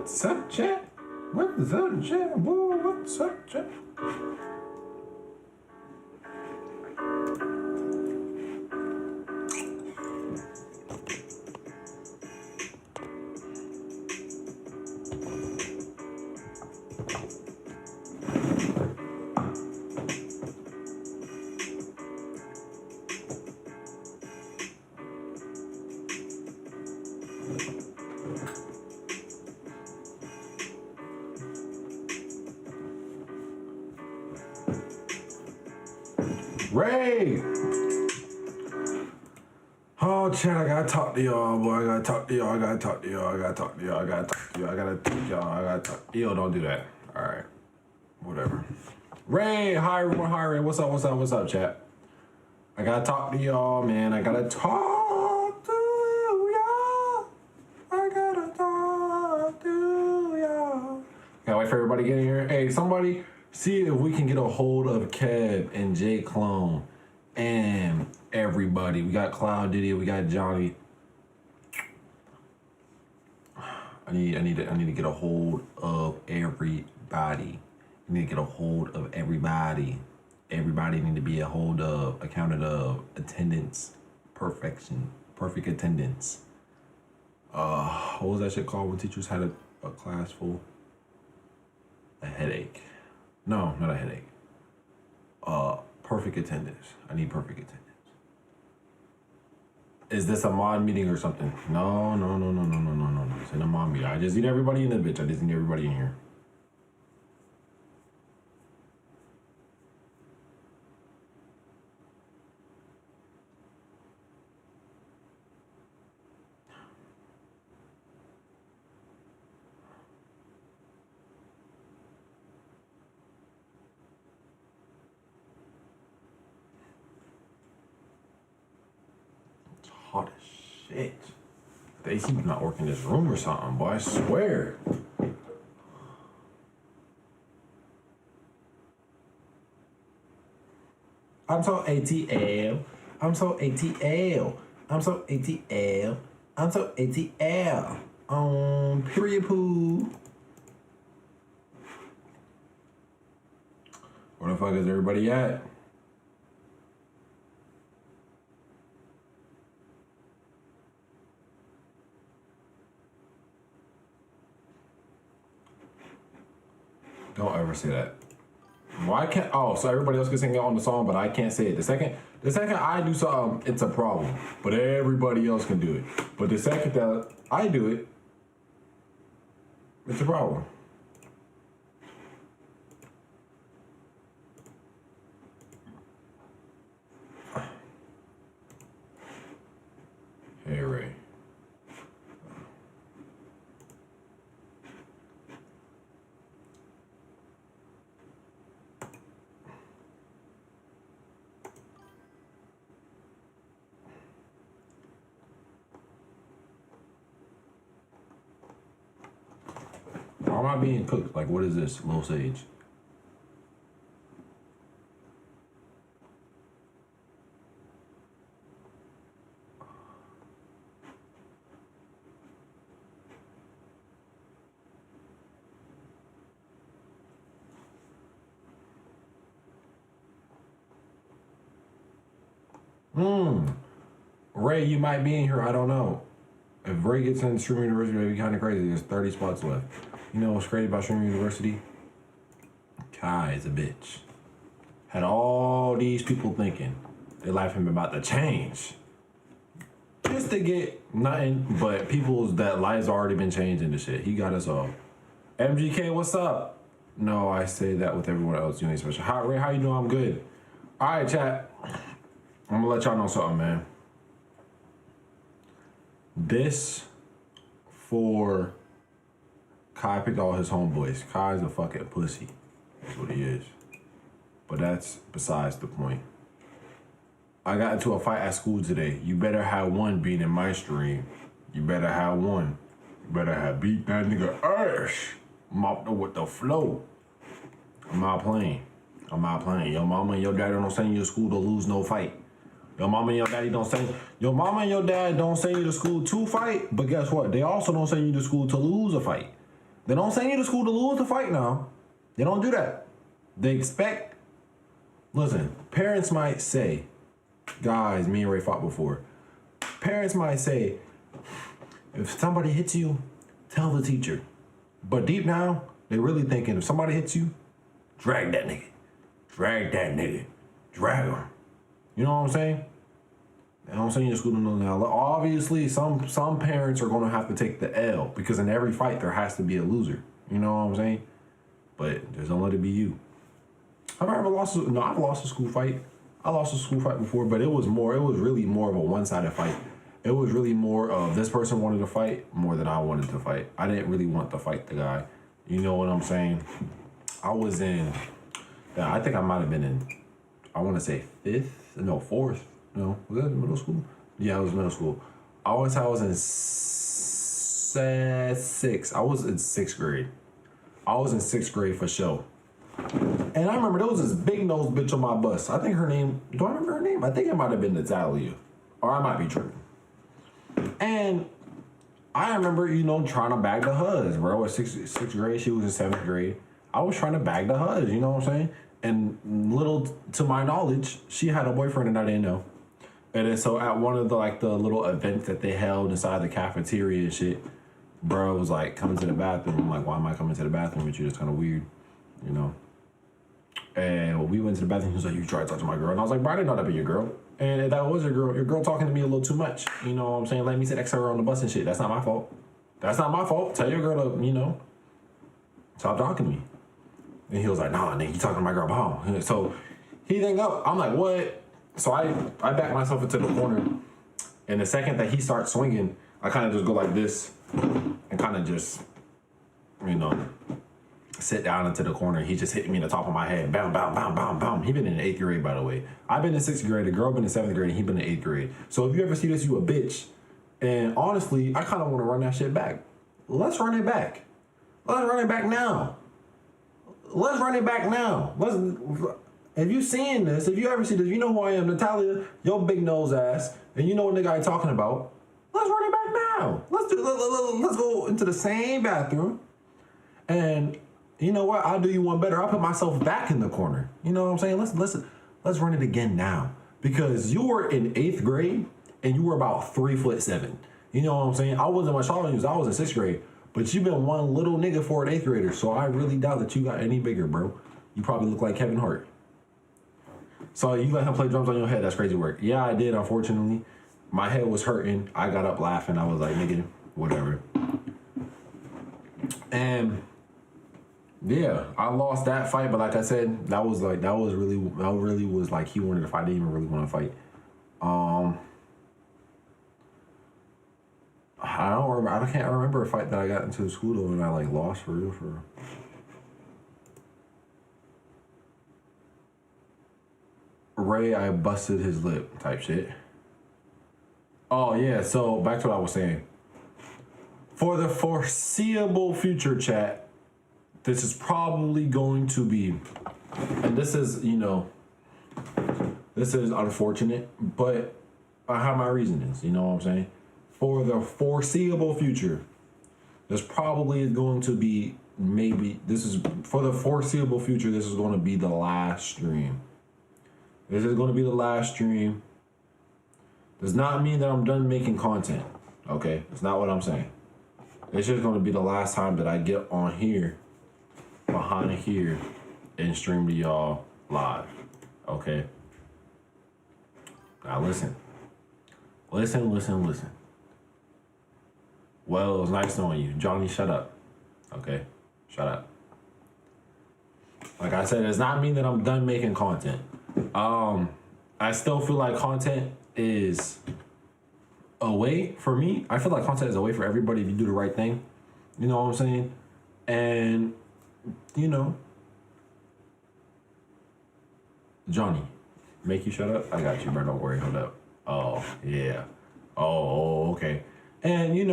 What's up, chat? What's up, chat? Whoa, what's up, chat? Ray! Oh, chat, I gotta talk to y'all, boy. I gotta talk to y'all. I gotta talk to y'all. I gotta talk to y'all. I gotta talk to y'all. I gotta talk to y'all. I gotta talk. Yo, don't do that. All right. Whatever. Ray, hi, everyone. Hi, Ray. What's up? What's up? What's up, chat? I gotta talk to y'all, man. I gotta talk to y'all. I gotta talk to y'all. Gotta wait for everybody to get in here. Hey, somebody see if we can get a hold of Kev and J Clone and everybody. We got Cloud Diddy, we got Johnny. I need to get a hold of everybody. I need to get a hold of everybody. Everybody need to be a hold of, accounted of, attendance, perfection, perfect attendance. What was that shit called when teachers had a class full? A headache. No, not a headache. Perfect attendance. I need perfect attendance. Is this a mod meeting or something? No. It's in a mod meeting. I just need everybody in the bitch. I just need everybody in here. Hot as shit. The AC not working in this room or something, boy. I swear. I'm so ATL. I'm so ATL. I'm so ATL. I'm so ATL. Period poo. Where the fuck is everybody at? Don't ever say that. Why can't? Oh, so everybody else can sing it on the song, but I can't say it. The second I do something, it's a problem. But everybody else can do it. But the second that I do it, it's a problem. Hey, Ray. Why am I being cooked? Like, what is this? Low Sage. Ray, you might be in here. I don't know. If Ray gets in Stream University, it'd be kind of crazy. There's 30 spots left. You know what's crazy about Stream University? Kai is a bitch. Had all these people thinking their life had been about to change. Just to get nothing but people's that lives already been changed into shit. He got us all. MGK, what's up? No, I say that with everyone else. You ain't special. Hi, Ray, how you doing? I'm good. All right, chat. I'm gonna let y'all know something, man. This for Kai picked all his homeboys. Kai's a fucking pussy. That's what he is. But that's besides the point. I got into a fight at school today. You better have one being in my stream. You better have one. You better have beat that nigga ass. Mopped up with the flow. I'm not playing. I'm not playing. Your mama and your daddy don't send you to school to lose no fight. Your mama and your daddy don't send your mama and your dad don't send you to school to fight, but guess what? They also don't send you to school to lose a fight. They don't send you to school to lose the fight now. They don't do that. They expect, listen, parents might say, guys, me and Ray fought before. Parents might say, if somebody hits you, tell the teacher. But deep down, they really thinking if somebody hits you, drag that nigga. Drag that nigga. Drag him. You know what I'm saying? They don't send you to school to lose now. Obviously, some parents are going to have to take the L because in every fight, there has to be a loser. You know what I'm saying? But just don't let it be you. I've lost a school fight. I lost a school fight before, but it was really more of a one-sided fight. It was really more of this person wanted to fight more than I wanted to fight. I didn't really want to fight the guy. You know what I'm saying? I think I might have been in, I want to say fourth. No, was that middle school? Yeah, it was middle school. I was in sixth. I was in sixth grade. I was in sixth grade for sure. And I remember there was this big nosed bitch on my bus. I think her name, do I remember her name? I think it might have been Natalia. Or I might be tripping. And I remember, trying to bag the huzz, bro. At sixth grade, she was in seventh grade. I was trying to bag the huzz, you know what I'm saying? And little to my knowledge, she had a boyfriend and I didn't know. And then so at one of the little events that they held inside the cafeteria and shit, bro was like coming to the bathroom. I'm like, why am I coming to the bathroom with you? That's kind of weird, you know? And when we went to the bathroom, he was like, you tried to talk to my girl. And I was like, bro, I didn't know that be your girl. And if that was your girl talking to me a little too much. You know what I'm saying? Let me sit next to her on the bus and shit. That's not my fault. That's not my fault. Tell your girl to, stop talking to me. And he was like, nah, nigga, you talking to my girl, bomb. So he hung up. I'm like, what? So I back myself into the corner. And the second that he starts swinging, I kind of just go like this and kind of just, sit down into the corner. He just hit me in the top of my head. Bam, bam, bam, bam, bam. He been in 8th grade, by the way. I've been in 6th grade. The girl been in 7th grade, and he been in 8th grade. So if you ever see this, you a bitch. And honestly, I kind of want to run that shit back. Let's run it back. Let's run it back now. Let's run it back now. If you seeing this, if you ever see this, you know who I am, Natalia, your big nose ass, and you know what nigga I talking about. Let's run it back now. Let's go into the same bathroom, and you know what? I'll do you one better. I'll put myself back in the corner. You know what I'm saying? Let's run it again now, because you were in 8th grade and you were about 3'7". You know what I'm saying? I wasn't much taller than you. I was in 6th grade. But you've been one little nigga for an 8th grader, so I really doubt that you got any bigger, bro. You probably look like Kevin Hart. So you let him play drums on your head, that's crazy work. Yeah, I did, unfortunately. My head was hurting. I got up laughing. I was like, nigga, whatever. And yeah, I lost that fight, but like I said, that really was like he wanted to fight. I didn't even really want to fight. I can't remember a fight that I got into the school though and I lost for real. Ray, I busted his lip type shit. Oh yeah, so back to what I was saying. For the foreseeable future, chat, this is probably going to be, and this is, this is unfortunate, but I have my reasonings, you know what I'm saying? For the foreseeable future, this probably is going to be for the foreseeable future, this is going to be the last stream. This is going to be the last stream. Does not mean that I'm done making content, okay? It's not what I'm saying. It's just going to be the last time that I get on here, behind here, and stream to y'all live, okay? Now listen. Listen. Well, it was nice knowing you. Johnny, shut up. Okay? Shut up. Like I said, it's not mean that I'm done making content. I still feel like content is a way for me. I feel like content is a way for everybody if you do the right thing. You know what I'm saying? And, Johnny, make you shut up? I got you, bro. Don't worry. Hold up. Oh, yeah. Oh, okay. And, in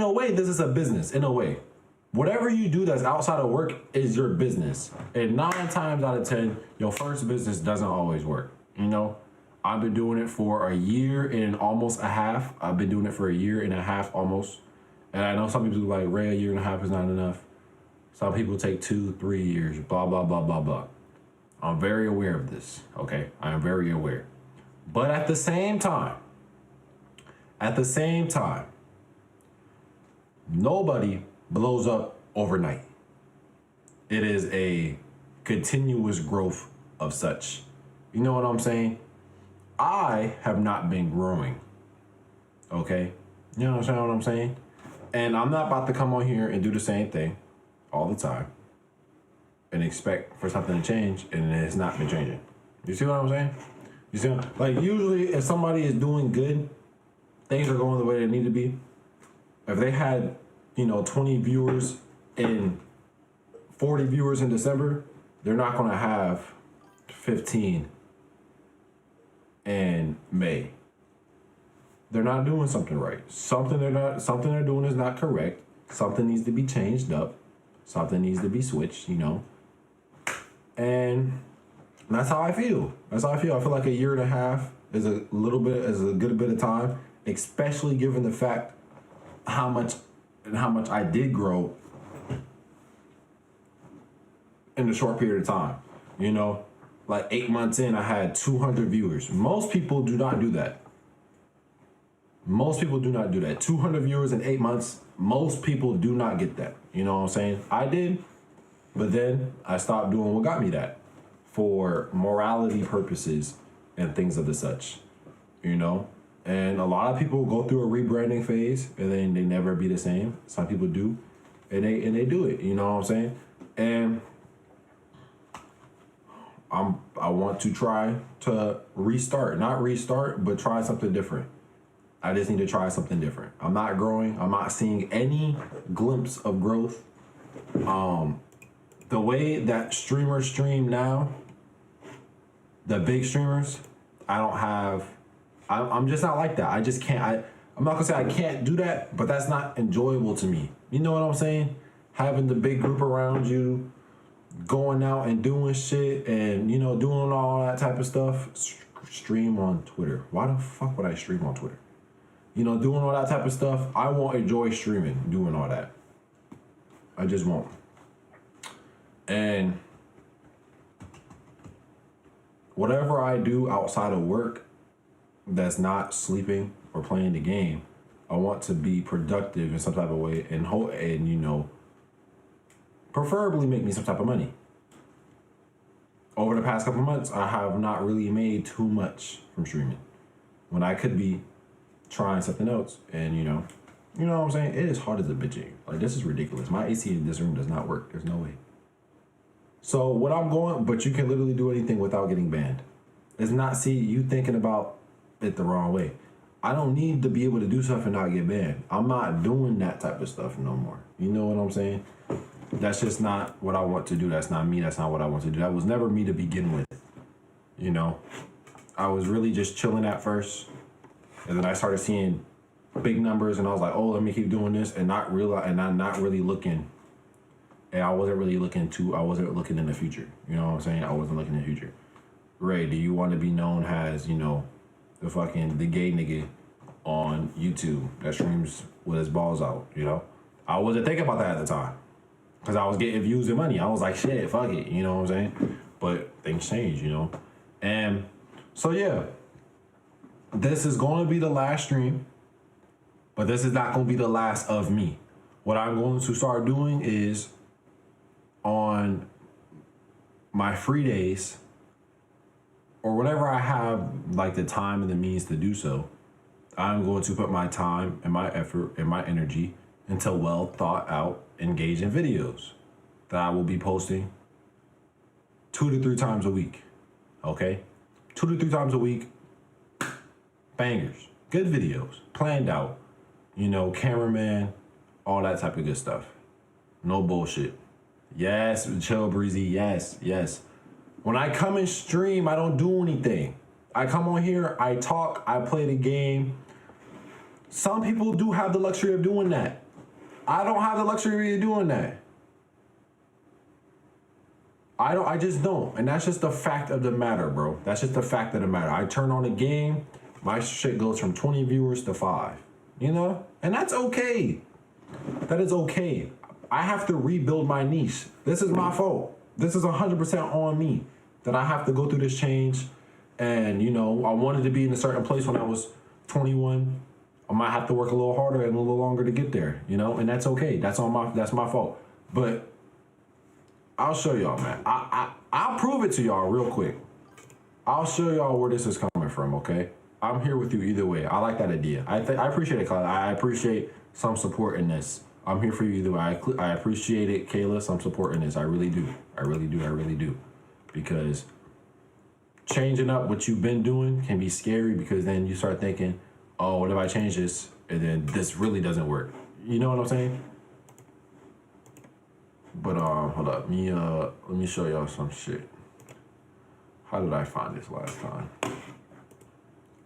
a way, this is a business, in a way. Whatever you do that's outside of work is your business. And 9 times out of 10, your first business doesn't always work. I've been doing it for a year and almost a half. I've been doing it for a year and a half almost. And I know some people like, Ray, a year and a half is not enough. Some people take 2, 3 years, blah, blah, blah, blah, blah. I'm very aware of this, okay? I am very aware. But at the same time, nobody blows up overnight. It is a continuous growth of such. You know what I'm saying? I have not been growing, okay? You know what I'm saying? And I'm not about to come on here and do the same thing all the time and expect for something to change, and it's not been changing. You see what I'm saying? You see, like usually if somebody is doing good, things are going the way they need to be. If they had, 20 viewers and 40 viewers in December, they're not gonna have 15 in May. They're not doing something right. Something they're doing is not correct. Something needs to be changed up. Something needs to be switched, And that's how I feel. I feel like a year and a half is a good bit of time, especially given the fact how much I did grow in a short period of time. Like 8 months in, I had 200 viewers. Most people do not do that. 200 viewers in 8 months, most people do not get that. You know what I'm saying? I did, but then I stopped doing what got me that for morality purposes and things of the such, And a lot of people go through a rebranding phase and then they never be the same. Some people do, and they do it. You know what I'm saying? And I want to try to not restart, but try something different. I just need to try something different. I'm not growing. I'm not seeing any glimpse of growth. The way that streamers stream now, the big streamers, I'm just not like that. I just can't. I'm not gonna say I can't do that, but that's not enjoyable to me. You know what I'm saying? Having the big group around you, going out and doing shit and, doing all that type of stuff. Stream on Twitter. Why the fuck would I stream on Twitter? Doing all that type of stuff. I won't enjoy streaming, doing all that. I just won't. And whatever I do outside of work that's not sleeping or playing the game, I want to be productive in some type of way and preferably make me some type of money. Over the past couple months, I have not really made too much from streaming when I could be trying something else. And you know what I'm saying? It is hard as a bitch. Like, this is ridiculous. My AC in this room does not work. There's no way. So but you can literally do anything without getting banned. It's not, you thinking about it the wrong way. I don't need to be able to do stuff and not get banned. I'm not doing that type of stuff no more. You know what I'm saying? That's just not what I want to do. That's not me. That's not what I want to do. That was never me to begin with. I was really just chilling at first. And then I started seeing big numbers and I was like, oh, let me keep doing this and not really looking. And I wasn't looking in the future. You know what I'm saying? I wasn't looking in the future. Ray, do you want to be known as, the gay nigga on YouTube that streams with his balls out, I wasn't thinking about that at the time. Because I was getting views and money. I was like, shit, fuck it, you know what I'm saying? But things change, And so, yeah. This is going to be the last stream. But this is not going to be the last of me. What I'm going to start doing is on my free days, or whenever I have like the time and the means to do so, I'm going to put my time and my effort and my energy into well thought out, engaging videos that I will be posting 2 to 3 times a week. Okay? 2 to 3 times a week. Bangers. Good videos. Planned out. Cameraman, all that type of good stuff. No bullshit. Yes, chill, breezy. Yes. When I come and stream, I don't do anything. I come on here, I talk, I play the game. Some people do have the luxury of doing that. I don't have the luxury of doing that. I just don't. And that's just the fact of the matter, bro. That's just the fact of the matter. I turn on the game, my shit goes from 20 viewers to 5. And that's okay. That is okay. I have to rebuild my niche. This is my fault. This is 100% on me that I have to go through this change. And, you know, I wanted to be in a certain place when I was 21. I might have to work a little harder and a little longer to get there, you know, and that's okay. That's my fault. But I'll show y'all, man. I'll prove it to y'all real quick. I'll show y'all where this is coming from, okay? I'm here with you either way. I like that idea. I appreciate it, Kayla. I appreciate some support in this. I'm here for you either way. I appreciate it, Kayla, some support in this. I really do. I really do. Because changing up what you've been doing can be scary, because then you start thinking, oh, what if I change this and then this really doesn't work? You know what I'm saying? But hold up, let me show y'all some shit. How did I find this last time?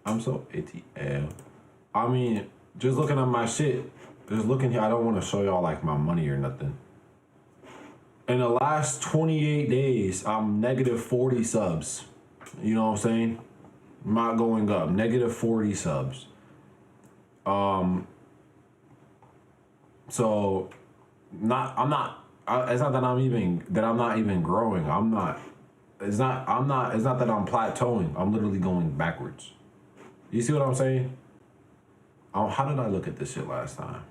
I'm so ATL. I mean, just looking at my shit, just looking here, I don't want to show y'all like my money or nothing. In the last 28 days, I'm negative 40 subs. You know what I'm saying? I'm not going up, negative 40 subs. So it's not that I'm not even growing. It's not that I'm plateauing. I'm literally going backwards. You see what I'm saying? How did I look at this shit last time?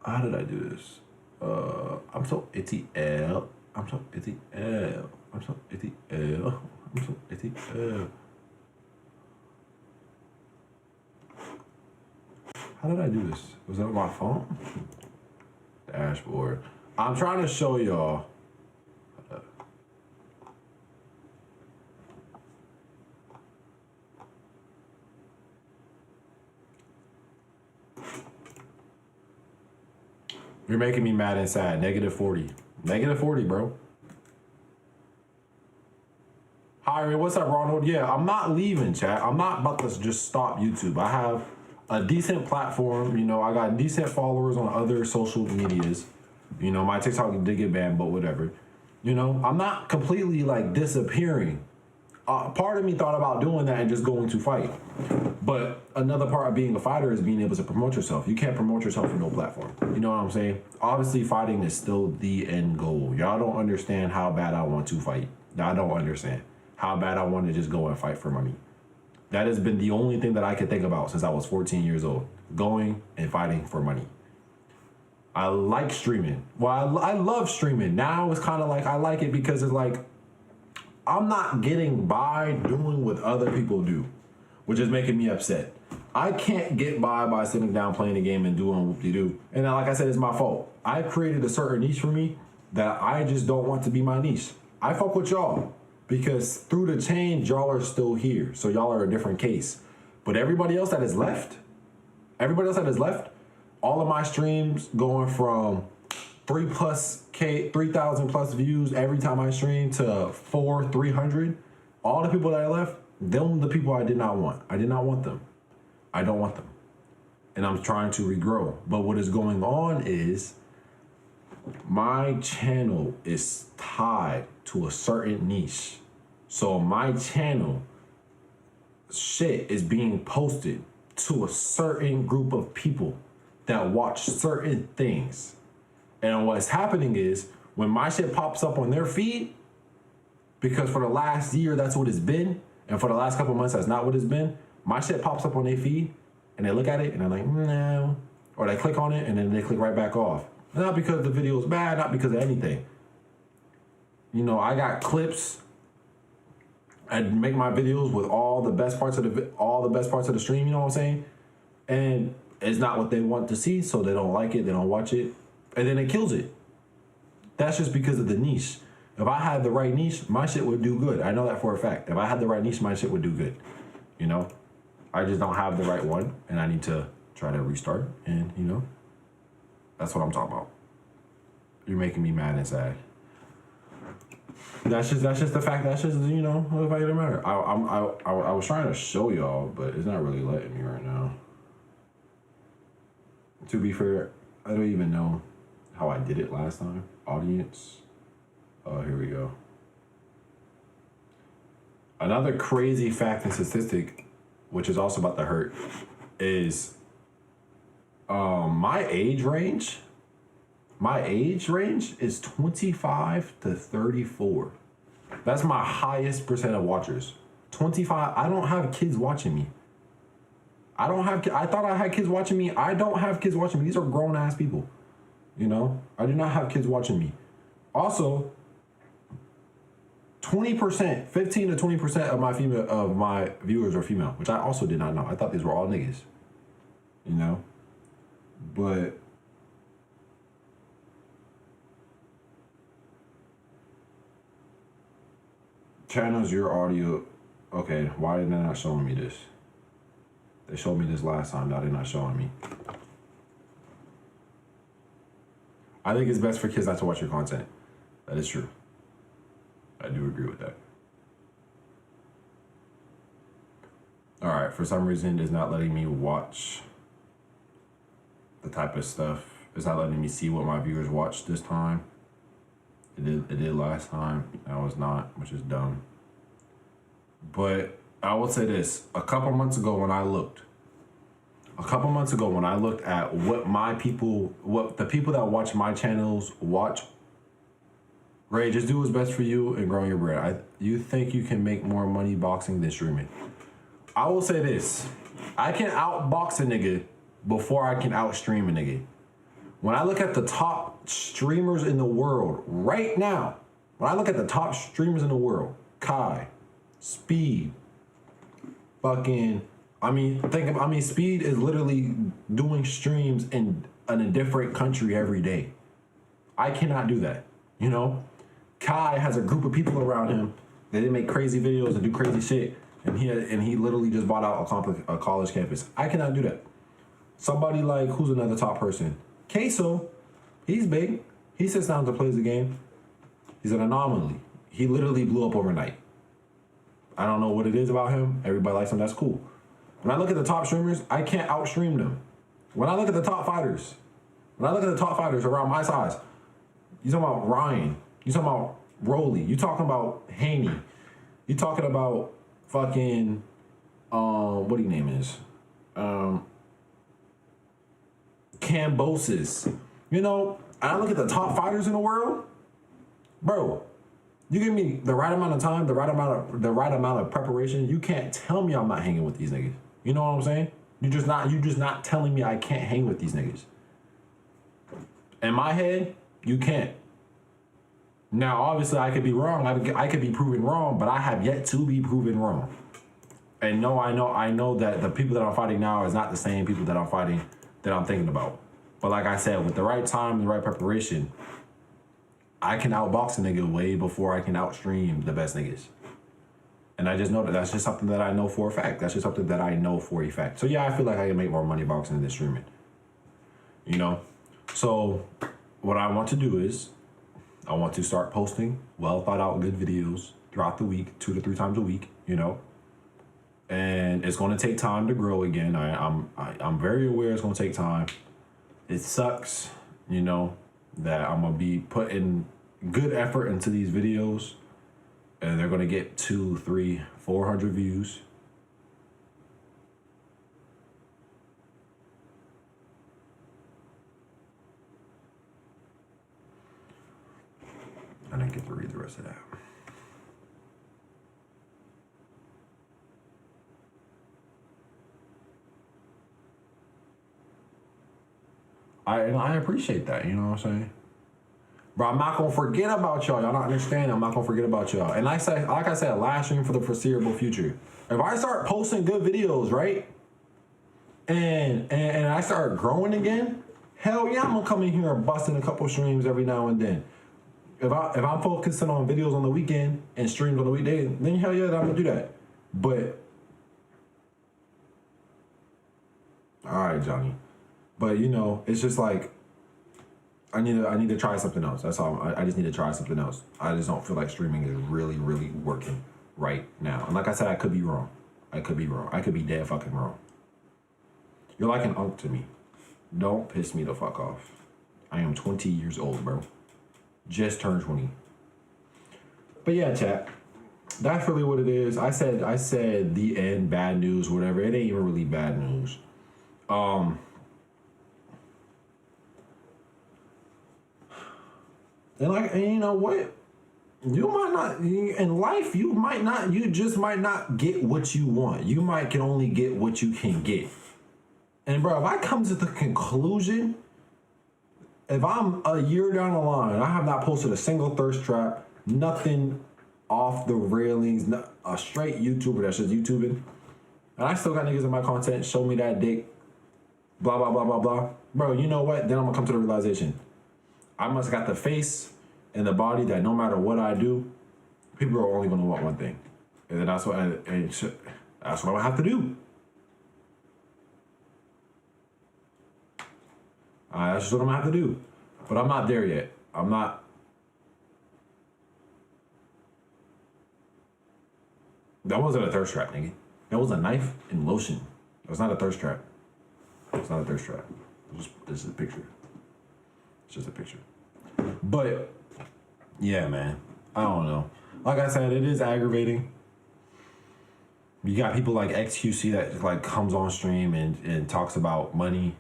How did I do this? I'm so ATL. I'm so ATL. I'm so ATL. I'm so ATL. How did I do this? Was that on my phone? Dashboard. I'm trying to show y'all. You're making me mad and sad. Negative 40. Negative 40, bro. Hi, what's up, Ronald? Yeah, I'm not leaving, chat. I'm not about to just stop YouTube. I have a decent platform. You know, I got decent followers on other social medias. You know, my TikTok did get banned, but whatever. You know, I'm not completely like disappearing. Part of me thought about doing that and just going to fight. But another part of being a fighter is being able to promote yourself. You can't promote yourself with no platform. You know what I'm saying? Obviously, fighting is still the end goal. Y'all don't understand how bad I want to fight. Y'all don't understand how bad I want to just go and fight for money. That has been the only thing that I could think about since I was 14 years old. Going and fighting for money. I like streaming. Well, I love streaming. Now it's kind of like I like it because it's like I'm not getting by doing what other people do, which is making me upset. I can't get by sitting down playing a game and doing what you do. And like I said, it's my fault. I created a certain niche for me that I just don't want to be my niche. I fuck with y'all because through the change, y'all are still here. So y'all are a different case. But everybody else that is left, all of my streams going from 3,000 plus views every time I stream to 300. All the people that I left, them the people I did not want. I did not want them. I don't want them. And I'm trying to regrow. But what is going on is my channel is tied to a certain niche. So my channel shit is being posted to a certain group of people that watch certain things. And what's happening is when my shit pops up on their feed, because for the last year, that's what it's been. And for the last couple months, that's not what it's been. My shit pops up on their feed and they look at it and they're like, no. Or they click on it and then they click right back off. Not because the video is bad, not because of anything. You know, I got clips. I make my videos with all the best parts of the stream, you know what I'm saying? And it's not what they want to see, so they don't like it, they don't watch it. And then it kills it. That's just because of the niche. If I had the right niche, my shit would do good. I know that for a fact. If I had the right niche, my shit would do good. You know? I just don't have the right one, and I need to try to restart. And, you know, that's what I'm talking about. You're making me mad and sad. That's just the fact. That's just, you know, the fact of the matter. I was trying to show y'all, but it's not really letting me right now. To be fair, I don't even know how I did it last time. Audience. Oh, here we go. Another crazy fact and statistic, which is also about to hurt, is My age range is 25 to 34. That's my highest percent of watchers. 25. I don't have kids watching me. I thought I had kids watching me. I don't have kids watching me. These are grown ass people. You know, I do not have kids watching me. Also, 20%, 15 to 20% of my viewers are female, which I also did not know. I thought these were all niggas. You know? But channels your audio. Okay, why are they not showing me this? They showed me this last time, now they're not showing me. I think it's best for kids not to watch your content. That is true. I do agree with that. All right, for some reason, it's not letting me watch the type of stuff. It's not letting me see what my viewers watched this time. It did last time. Now it's not, which is dumb. But I will say this, a couple months ago when I looked at what the people that watch my channels watch, Ray, just do what's best for you and growing your brand. You think you can make more money boxing than streaming? I will say this, I can outbox a nigga before I can outstream a nigga. When I look at the top streamers in the world right now, Kai, Speed, Speed is literally doing streams in a different country every day. I cannot do that, you know? Kai has a group of people around him that they make crazy videos and do crazy shit, and he literally just bought out a college campus. I cannot do that. Somebody like, who's another top person? Queso, he's big. He sits down to play the game. He's an anomaly. He literally blew up overnight. I don't know what it is about him. Everybody likes him, that's cool. When I look at the top streamers, I can't outstream them. When I look at the top fighters around my size, you talking about Ryan, you talking about Rolly, you talking about Haney, you talking about fucking, what his name is? Cambosis. You know, I look at the top fighters in the world, bro, you give me the right amount of time, the right amount of preparation, you can't tell me I'm not hanging with these niggas. You know what I'm saying? You just not telling me I can't hang with these niggas. In my head, you can't. Now, obviously, I could be wrong. I could be proven wrong, but I have yet to be proven wrong. And no, I know that the people that I'm fighting now is not the same people that I'm fighting that I'm thinking about. But like I said, with the right time and the right preparation, I can outbox a nigga way before I can outstream the best niggas. And I just know that's just something that I know for a fact. So yeah, I feel like I can make more money boxing than streaming. You know? So what I want to do is, I want to start posting well thought out good videos throughout the week, 2 to 3 times a week, you know? And it's gonna take time to grow again. I'm very aware it's gonna take time. It sucks, you know, that I'm gonna be putting good effort into these videos and they're gonna get 200, 300, 400 views. I didn't get to read the rest of that. I appreciate that, you know what I'm saying? Bro, I'm not gonna forget about y'all. Y'all not understanding, I'm not gonna forget about y'all. And like I said, live stream for the foreseeable future. If I start posting good videos, right? And I start growing again, hell yeah, I'm gonna come in here and bust in a couple streams every now and then. If I'm focusing on videos on the weekend and streams on the weekday, then hell yeah, I'm gonna do that. But all right, Johnny. But you know, it's just like I need to try something else. That's all. I just need to try something else. I just don't feel like streaming is really, really working right now. And like I said, I could be wrong. I could be dead fucking wrong. You're like an unk to me. Don't piss me the fuck off. I am 20 years old, bro. Just turned 20. But yeah, chat. That's really what it is. I said the end, bad news, whatever. It ain't even really bad news. And you know what? You might not, in life, you just might not get what you want. You might can only get what you can get. And bro, if I come to the conclusion, if I'm a year down the line and I have not posted a single thirst trap, nothing off the railings, a straight YouTuber that's just YouTubing, and I still got niggas in my content, show me that dick, blah, blah, blah, blah, blah. Bro, you know what? Then I'm gonna come to the realization. I must got the face and the body that no matter what I do, people are only gonna want one thing. And then that's what I'm gonna have to do. That's just what I'm gonna have to do. But I'm not there yet. I'm not. That wasn't a thirst trap, nigga. That was a knife and lotion. It was not a thirst trap. It's not a thirst trap. This is a picture. It's just a picture. But, yeah, man. I don't know. Like I said, it is aggravating. You got people like XQC that like comes on stream and talks about money.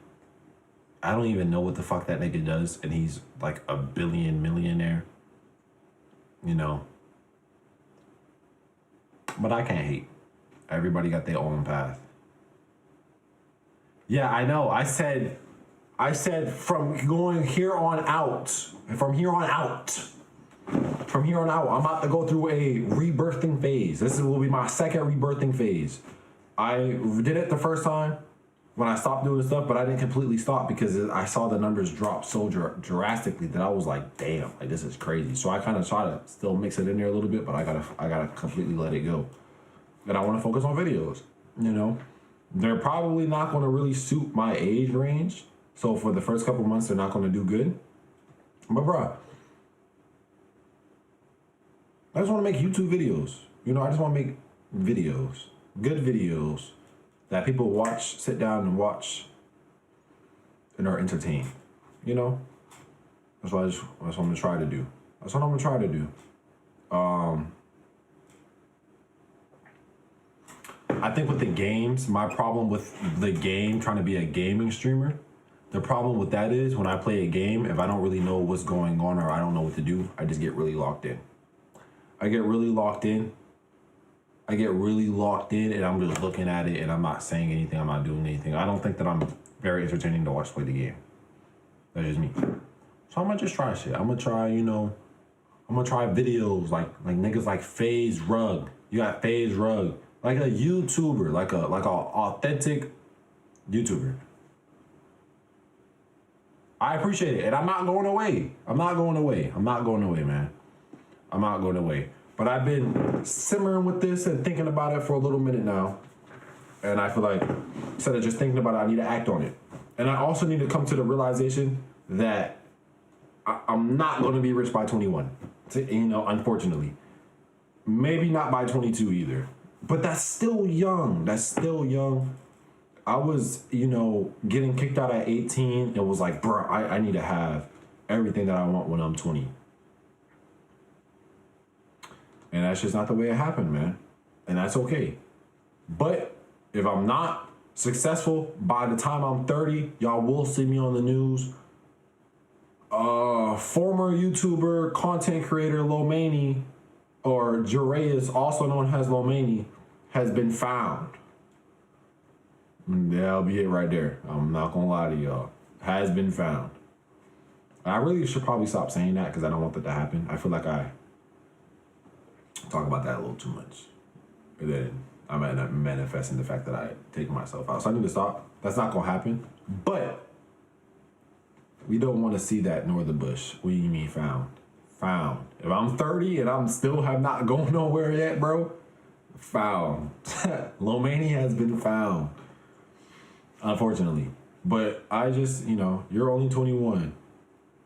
I don't even know what the fuck that nigga does, and he's like a billion millionaire. You know. But I can't hate. Everybody got their own path. Yeah, I know. I said from going here on out, I'm about to go through a rebirthing phase. This will be my second rebirthing phase. I did it the first time when I stopped doing stuff, but I didn't completely stop because I saw the numbers drop so drastically that I was like, damn, like this is crazy. So I kind of try to still mix it in there a little bit, but I gotta completely let it go. And I want to focus on videos, you know? They're probably not going to really suit my age range. So for the first couple months, they're not going to do good. But bruh, I just want to make YouTube videos. You know, I just want to make videos, good videos that people watch, sit down and watch and are entertained. You know, that's what I'm going to try to do. That's what I'm going to try to do. I think with the games, my problem with the game, trying to be a gaming streamer, the problem with that is when I play a game, if I don't really know what's going on or I don't know what to do, I just get really locked in. I get really locked in and I'm just looking at it and I'm not saying anything, I'm not doing anything. I don't think that I'm very entertaining to watch play the game. That's just me. So I'm gonna just try shit. I'm gonna try, you know, I'm gonna try videos like niggas like FaZe Rug. You got FaZe Rug. Like a YouTuber, like a authentic YouTuber. I appreciate it, and I'm not going away. I'm not going away, man. I'm not going away. But I've been simmering with this and thinking about it for a little minute now. And I feel like instead of just thinking about it, I need to act on it. And I also need to come to the realization that I'm not going to be rich by 21. You know, unfortunately. Maybe not by 22 either. But that's still young. I was, you know, getting kicked out at 18. It was like, bro, I need to have everything that I want when I'm 20. And that's just not the way it happened, man. And that's okay. But if I'm not successful by the time I'm 30, y'all will see me on the news. Former YouTuber, content creator Lomani, or Jureus, also known as Lomani, has been found. That'll be it right there. I'm not gonna lie to y'all. Has been found. I really should probably stop saying that because I don't want that to happen. I feel like I talk about that a little too much. And then I might not manifest in the fact that I take myself out. So I need to stop. That's not gonna happen. But we don't want to see that nor the bush. What do you mean found? Found. If I'm 30 and I'm still have not going nowhere yet, bro, found. Lomani has been found. Unfortunately. But I just, you know, you're only 21.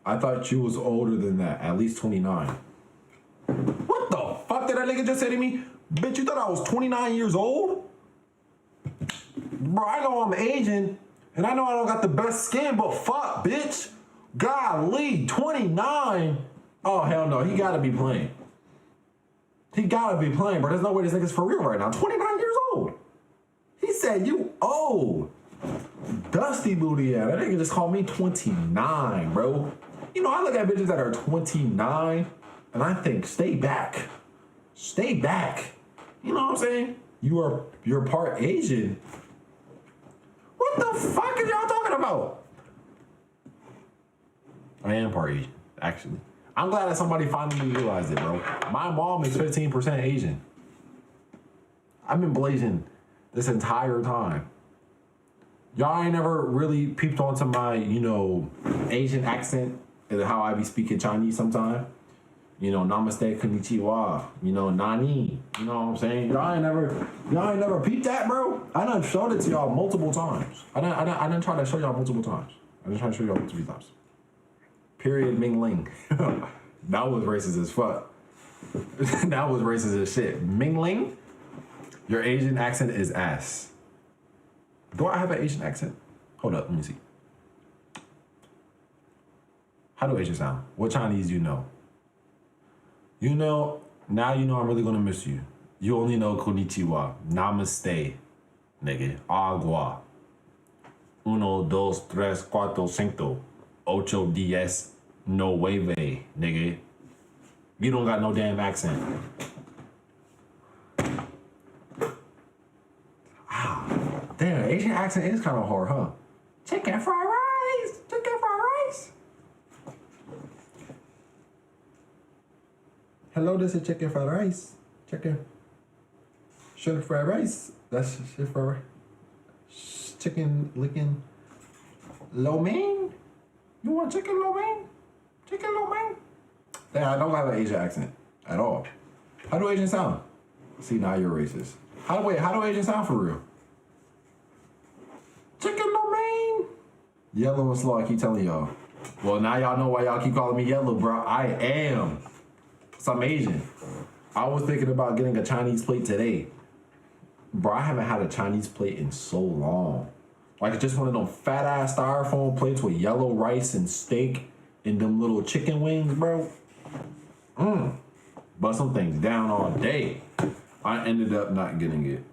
I thought you was older than that, at least 29. What the fuck did that nigga just say to me? Bitch, you thought I was 29 years old? Bro, I know I'm aging, and I know I don't got the best skin, but fuck, bitch. Golly, 29? Oh, hell no, he gotta be playing. He gotta be playing, bro. There's no way this nigga's for real right now. 29 years old. He said, you old. Dusty booty, yeah. That nigga just called me 29, bro. You know, I look at bitches that are 29 and I think, stay back. Stay back. You know what I'm saying? You're part Asian. What the fuck are y'all talking about? I am part Asian, actually. I'm glad that somebody finally realized it, bro. My mom is 15% Asian. I've been blazing this entire time. Y'all ain't never really peeped onto my, Asian accent and how I be speaking Chinese sometimes. Namaste, konnichiwa, nani. You know what I'm saying? Y'all ain't never peeped that, bro. I done showed it to y'all multiple times. I done try to show y'all multiple times. Period, Ming Ling. That was racist as fuck. That was racist as shit. Ming Ling, your Asian accent is ass. Do I have an Asian accent? Hold up, let me see. How do Asian sound? What Chinese do you know? Now you know I'm really gonna miss you. You only know konnichiwa, namaste, nigga, agua, uno, dos, tres, cuatro, cinco, ocho, diez, no nueve, nigga. You don't got no damn accent. Damn, Asian accent is kind of hard, huh? Chicken fried rice, chicken fried rice. Hello, this is chicken fried rice. Sugar fried rice. That's shit fried rice. Chicken licking lo mein. You want chicken lo mein? Chicken lo mein? Yeah, I don't have an Asian accent at all. How do Asians sound? See, now you're racist. How do Asians sound for real? Chicken lo mein. Yellow and slow, I keep telling y'all. Well, now y'all know why y'all keep calling me yellow, bro. I am. I'm Asian. I was thinking about getting a Chinese plate today. Bro, I haven't had a Chinese plate in so long. Like just one of them fat ass styrofoam plates with yellow rice and steak and them little chicken wings, bro. Bust some things down all day. I ended up not getting it.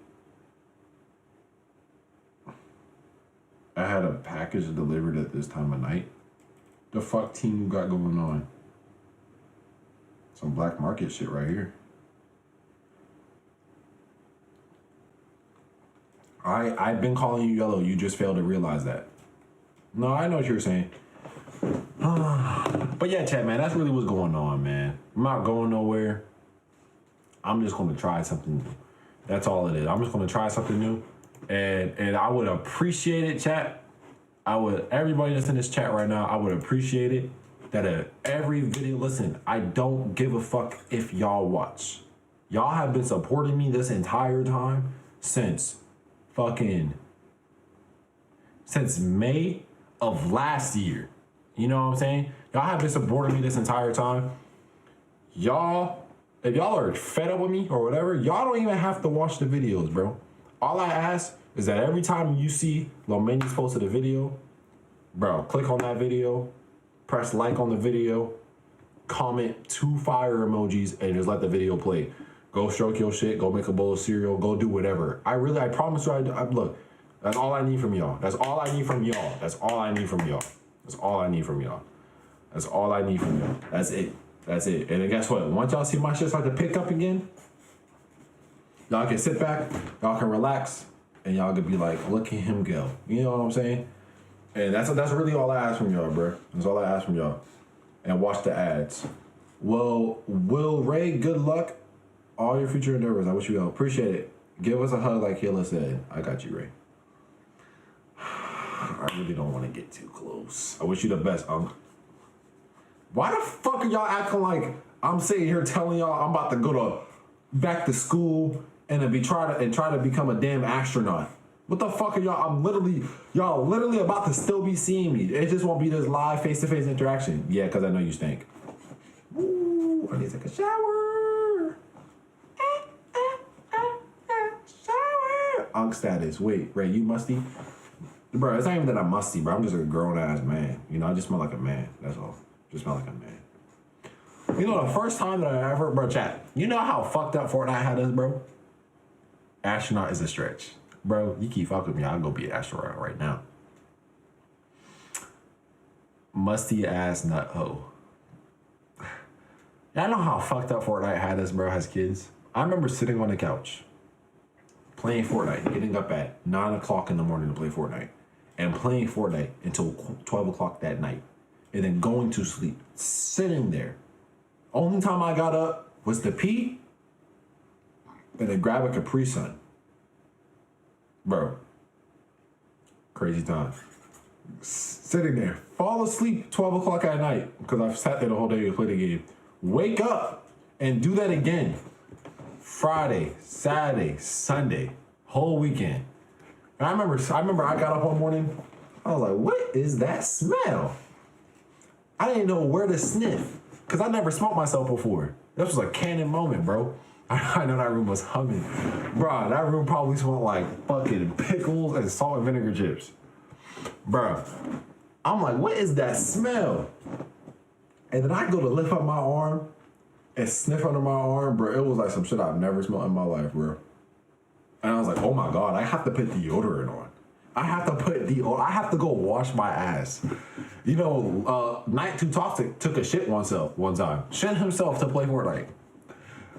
I had a package delivered at this time of night. The fuck team you got going on? Some black market shit right here. I've been calling you yellow. You just failed to realize that. No, I know what you're saying. But yeah, chat, man, that's really what's going on, man. I'm not going nowhere. I'm just going to try something new. That's all it is. I'm just going to try something new. And I would appreciate it, chat. Everybody that's in this chat right now, I would appreciate it. That every video, listen, I don't give a fuck if y'all watch. Y'all have been supporting me this entire time since May of last year. You know what I'm saying? Y'all have been supporting me this entire time. Y'all, if y'all are fed up with me or whatever, y'all don't even have to watch the videos, bro. All I ask is that every time you see Lomani's posted a video, bro, click on that video, press like on the video, comment 2 fire emojis, and just let the video play. Go stroke your shit, go make a bowl of cereal, go do whatever. I promise you, look, that's all I need from y'all. That's all I need from y'all. That's all I need from y'all. That's all I need from y'all. That's all I need from y'all. That's it. That's it. And then guess what? Once y'all see my shit start to pick up again, y'all can sit back, y'all can relax, and y'all can be like, look at him go. You know what I'm saying? And that's really all I ask from y'all, bro. That's all I ask from y'all. And watch the ads. Well, Will Ray, good luck. All your future endeavors. I wish you all appreciate it. Give us a hug like Hila said. I got you, Ray. I really don't want to get too close. I wish you the best, Unc. Why the fuck are y'all acting like I'm sitting here telling y'all I'm about to go back to school and try to become a damn astronaut? What the fuck are y'all? Y'all literally about to still be seeing me. It just won't be this live face-to-face interaction. Yeah, because I know you stink. Ooh, I need to take a shower. Shower. Unk status. Wait, Ray, you musty? Bro, it's not even that I'm musty, bro. I'm just a grown-ass man. I just smell like a man. That's all. Just smell like a man. The first time that I ever, bro, chat, you know how fucked up Fortnite had us, bro? Astronaut is a stretch. Bro, you keep fucking with me, I'll go be an astronaut right now. Musty ass nut hoe. Y'all know how fucked up Fortnite had us, bro, as kids? I remember sitting on the couch, playing Fortnite, getting up at 9 o'clock in the morning to play Fortnite, and playing Fortnite until 12 o'clock that night, and then going to sleep, sitting there. Only time I got up was to pee, and then grab a Capri Sun. Bro, crazy time. Sitting there, fall asleep 12 o'clock at night, because I've sat there the whole day to play the game. Wake up and do that again. Friday, Saturday, Sunday, whole weekend. And I remember I got up one morning, I was like, what is that smell? I didn't know where to sniff, because I never smoked myself before. This was a canon moment, bro. I know that room was humming. Bro, that room probably smelled like fucking pickles and salt and vinegar chips. Bro, I'm like, what is that smell? And then I go to lift up my arm and sniff under my arm, bro. It was like some shit I've never smelled in my life, bro. And I was like, oh my God, I have to put deodorant on. I have to go wash my ass. You know, Night Too Toxic took a shit one time. Shit himself to play Fortnite.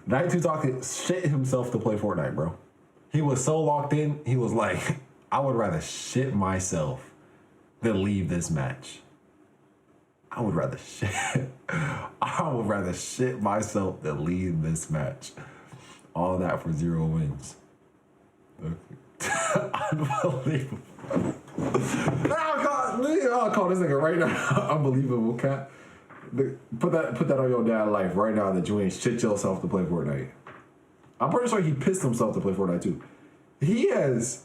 Night Too Toxic shit himself to play Fortnite, bro. He was so locked in, he was like, I would rather shit myself than leave this match. I would rather shit myself than leave this match. All that for 0 wins. Unbelievable. I'll call this nigga right now. Unbelievable, cat. Put that on your dad life right now that you ain't shit yourself to play Fortnite. I'm pretty sure he pissed himself to play Fortnite too. He has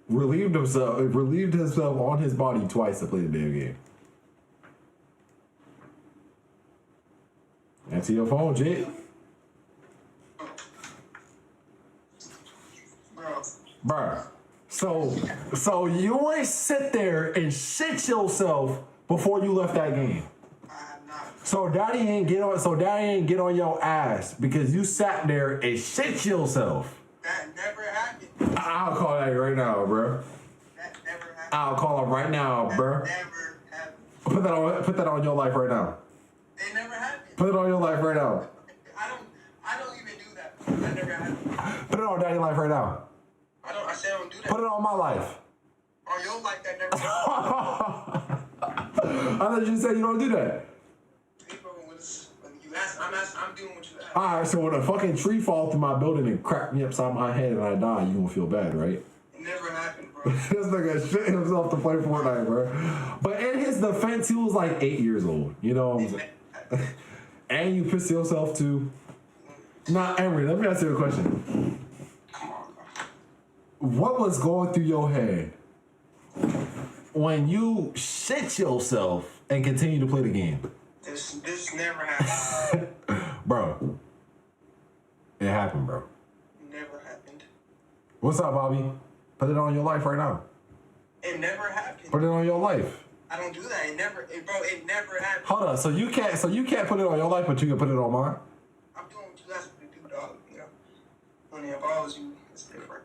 relieved himself on his body twice to play the damn game. Answer your phone, Jit. Bruh. So you ain't sit there and shit yourself before you left that game. So daddy ain't get on your ass because you sat there and shit yourself. That never happened. I'll call that right now, bro. That never happened. I'll call him right now, that bro. Never happened. Put that on your life right now. It never happened. Put it on your life right now. I don't even do that. That never happened. Put it on daddy's life right now. I said I don't do that. Put it on my life. On your life, that never happened. I thought you said you don't do that. When you ask, I'm doing what you ask. Alright, so when a fucking tree falls through my building and crack me upside my head and I die, you gonna feel bad, right? It never happened, bro. This nigga shit himself to play Fortnite, bro. But in his defense, he was like 8 years old. You know what I'm saying? And you pissed yourself too. Nah, Emery, let me ask you a question. Come on, bro. What was going through your head when you shit yourself and continue to play the game? This never happened. Bro, it happened, bro. Never happened. What's up, Bobby? Put it on your life right now. It never happened. Put it on your life. I don't do that. It never happened. Hold on, so you can't put it on your life, but you can put it on mine? I'm doing what you asked me to do, dog. You know, only if I was you, it's different.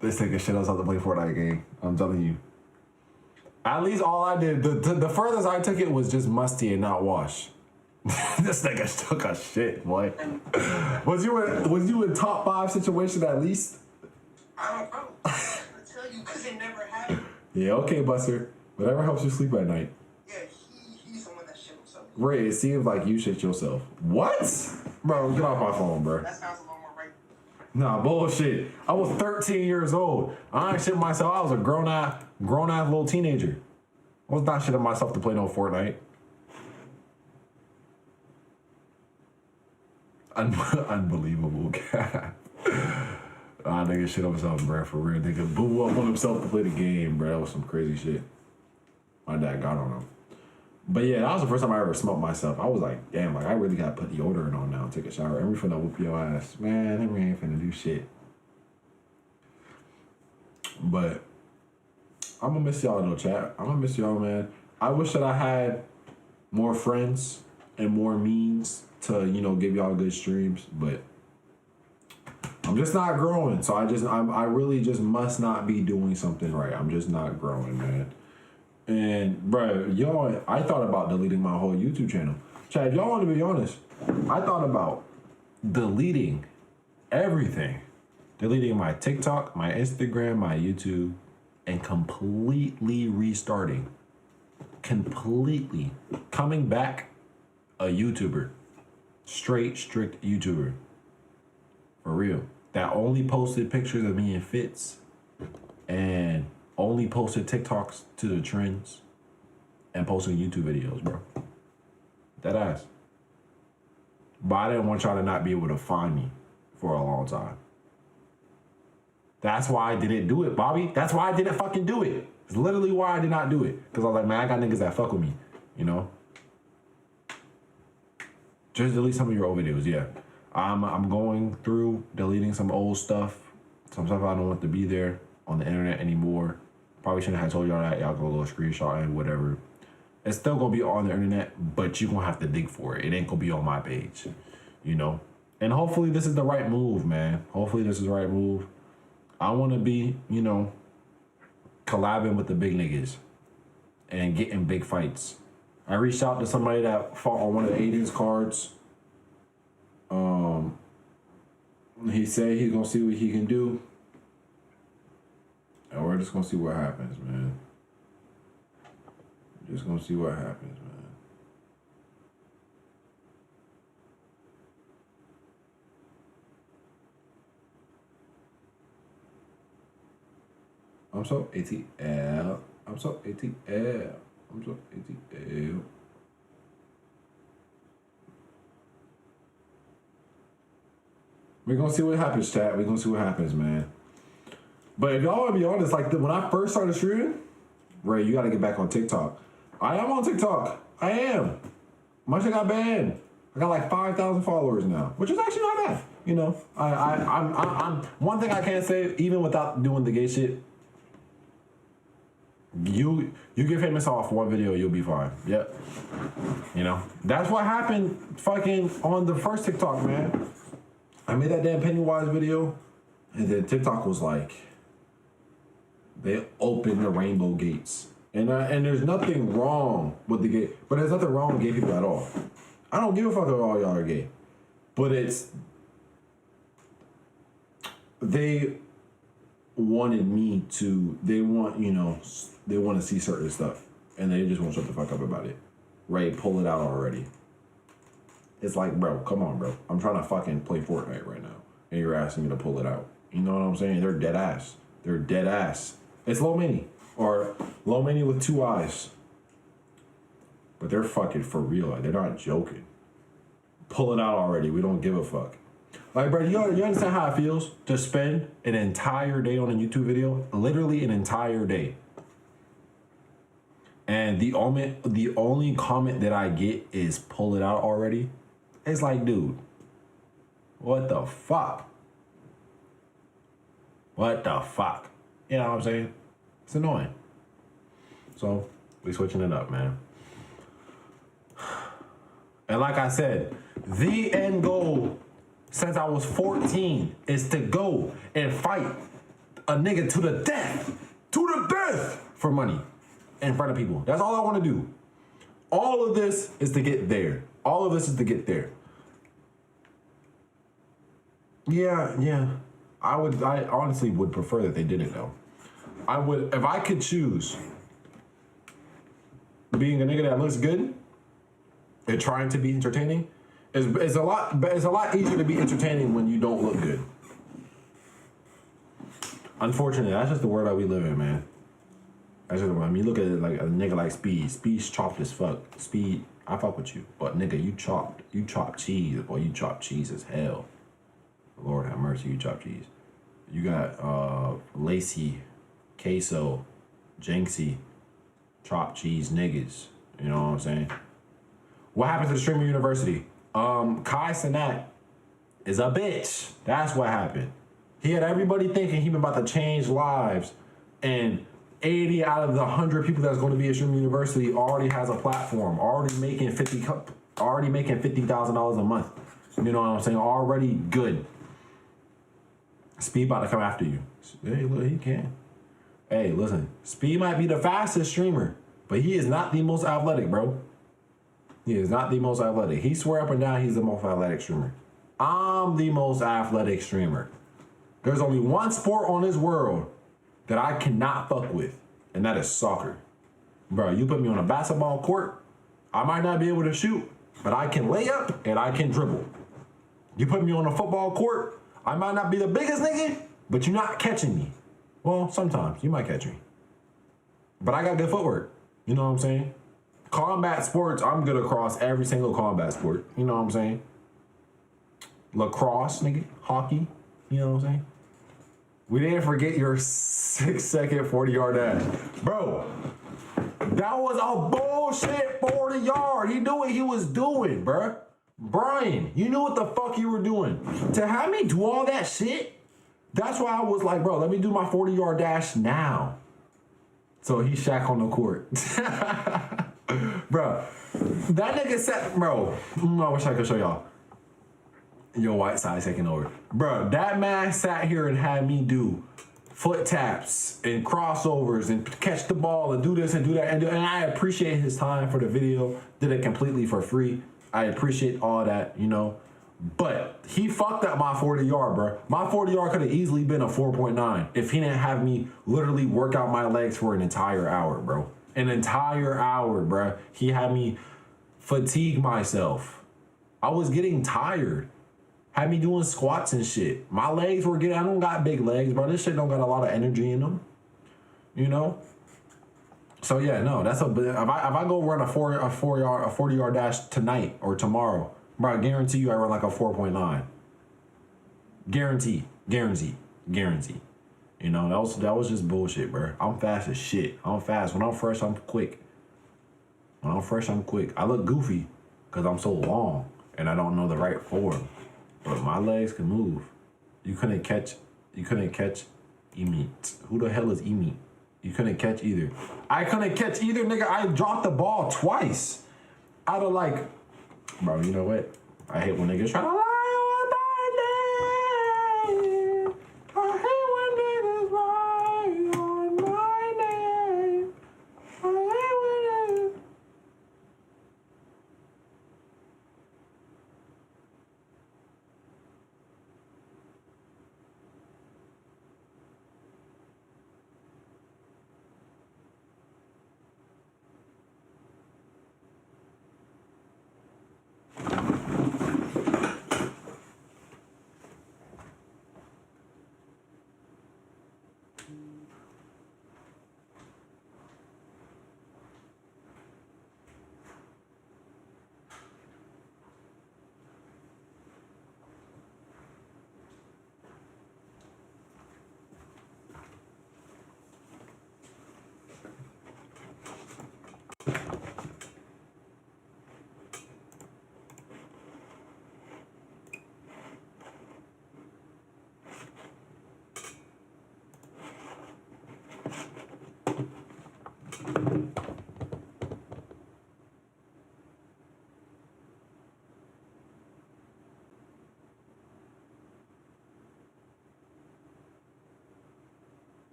This nigga shit us out to play Fortnite game. I'm telling you. At least all I did, the furthest I took it was just musty and not wash. This nigga took a shit, boy. Was you in top 5 situation at least? I don't know. I tell you, because it never happened. Yeah, okay, Buster. Whatever helps you sleep at night. Yeah, he's the one that shit himself. Ray, it seems like you shit yourself. What? Bro, get off my phone, bro. That sounds a little more right. Nah, bullshit. I was 13 years old. I ain't shit myself. I was a grown-ass little teenager. I was not shitting myself to play no Fortnite. Unbelievable, God. Nigga shit on himself, bro, for real. Nigga blew up on himself to play the game, bro. That was some crazy shit. My dad got on him. But yeah, that was the first time I ever smoked myself. I was like, damn, like I really gotta put deodorant on now and take a shower. Emery finna whoop your ass. Man, Emery ain't finna do shit. But I'm gonna miss y'all though, chat. I'm gonna miss y'all, man. I wish that I had more friends and more means to, you know, give y'all good streams, but I'm just not growing. So I really just must not be doing something right. I'm just not growing, man. And bro, y'all, I thought about deleting my whole YouTube channel. Chad, y'all want to be honest? I thought about deleting everything. Deleting my TikTok, my Instagram, my YouTube, and completely restarting. Completely coming back a YouTuber. Straight, strict YouTuber. For real. That only posted pictures of me in fits. And only posted TikToks to the trends. And posting YouTube videos, bro. That ass. But I didn't want y'all to not be able to find me for a long time. That's why I didn't do it, Bobby. That's why I didn't fucking do it. It's literally why I did not do it. Because I was like, man, I got niggas that fuck with me, you know? Just delete some of your old videos, yeah. I'm going through deleting some old stuff. Some stuff I don't want to be there on the internet anymore. Probably shouldn't have told y'all that. Y'all go a little screenshot and whatever. It's still gonna be on the internet, but you're gonna have to dig for it. It ain't gonna be on my page, you know? And hopefully this is the right move, man. Hopefully this is the right move. I wanna be, you know, collabing with the big niggas and getting big fights. I reached out to somebody that fought on one of the Aiden's cards. He said he's gonna see what he can do. And we're just gonna see what happens, man. Just gonna see what happens, man. I'm so ATL. I'm so ATL. I'm so ATL. We're gonna see what happens, chat. We're gonna see what happens, man. But if y'all wanna be honest, like when I first started streaming, Ray, you gotta get back on TikTok. I am on TikTok. I am. My shit got banned. I got like 5,000 followers now, which is actually not bad. You know, I'm one thing I can say, even without doing the gay shit, you get famous off one video, you'll be fine. Yep. You know, that's what happened fucking on the first TikTok, man. I made that damn Pennywise video, and then TikTok was like, they opened the rainbow gates. And there's nothing wrong with the gay, but there's nothing wrong with gay people at all. I don't give a fuck if all y'all are gay. But they wanted me to, they want to see certain stuff. And they just won't shut the fuck up about it. Ray, pull it out already. It's like, bro, come on, bro. I'm trying to fucking play Fortnite right now. And you're asking me to pull it out. You know what I'm saying? They're dead ass. They're dead ass. It's Low Mini. Or Low Mini with 2 eyes. But they're fucking for real. Like, they're not joking. Pull it out already. We don't give a fuck. Like, bro, you understand how it feels to spend an entire day on a YouTube video? Literally an entire day. And the only comment that I get is pull it out already. It's like, dude, what the fuck? What the fuck? You know what I'm saying? It's annoying. So we switching it up, man. And like I said, the end goal since I was 14 is to go and fight a nigga to the death for money in front of people. That's all I want to do. All of this is to get there. All of this is to get there. Yeah. I honestly would prefer that they did it though. I would, if I could choose being a nigga that looks good and trying to be entertaining, it's a lot easier to be entertaining when you don't look good. Unfortunately, that's just the world that we live in, man. That's just, I mean, look at it like a nigga like Speed. Speed's chopped as fuck. Speed, I fuck with you, but nigga, you chop cheese, boy. You chop cheese as hell. Lord have mercy, you chop cheese. You got Lacey, Queso, Jinxie, chopped cheese niggas. You know what I'm saying? What happened to the Streamer University? Kai Cenat is a bitch. That's what happened. He had everybody thinking he was about to change lives, and 80 out of the 100 people that's going to be at Streamer University already has a platform, already making $50,000 a month. You know what I'm saying? Already good. Speed about to come after you. Hey, look, he can. Hey, listen. Speed might be the fastest streamer, But he is not the most athletic, bro. He is not the most athletic. He swear up and down he's the most athletic streamer. I'm the most athletic streamer. There's only one sport on this world that I cannot fuck with, and that is soccer. Bro, you put me on a basketball court, I might not be able to shoot, but I can lay up and I can dribble. You put me on a football court, I might not be the biggest nigga, but you're not catching me. Well, sometimes you might catch me. But I got good footwork. You know what I'm saying? Combat sports, I'm good across every single combat sport. You know what I'm saying? Lacrosse, nigga. Hockey. You know what I'm saying? We didn't forget your 6-second 40-yard dash. Bro, that was a bullshit 40-yard. He knew what he was doing, bruh. Brian, you knew what the fuck you were doing. To have me do all that shit, that's why I was like, bro, let me do my 40-yard dash now. So he Shaq on the court. Bro, that nigga said, bro, I wish I could show y'all. Your white side taking over. Bro, that man sat here and had me do foot taps and crossovers and catch the ball and do this and do that. And I appreciate his time for the video. Did it completely for free. I appreciate all that, you know. But he fucked up my 40-yard, bro. My 40-yard could have easily been a 4.9 if he didn't have me literally work out my legs for an entire hour, bro. An entire hour, bro. He had me fatigue myself. I was getting tired. Had me doing squats and shit. My legs were getting, I don't got big legs, bro. This shit don't got a lot of energy in them. You know? So yeah, no, that's a, if I go run a 40-yard dash tonight or tomorrow, bro, I guarantee you I run like a 4.9. Guarantee. You know, that was just bullshit, bro. I'm fast as shit. I'm fast. When I'm fresh, I'm quick. I look goofy because I'm so long and I don't know the right form. But my legs can move. You couldn't catch Emi. Who the hell is Emi? You couldn't catch either. I couldn't catch either, nigga. I dropped the ball twice. Out of like, bro, you know what? I hate when niggas try to lie.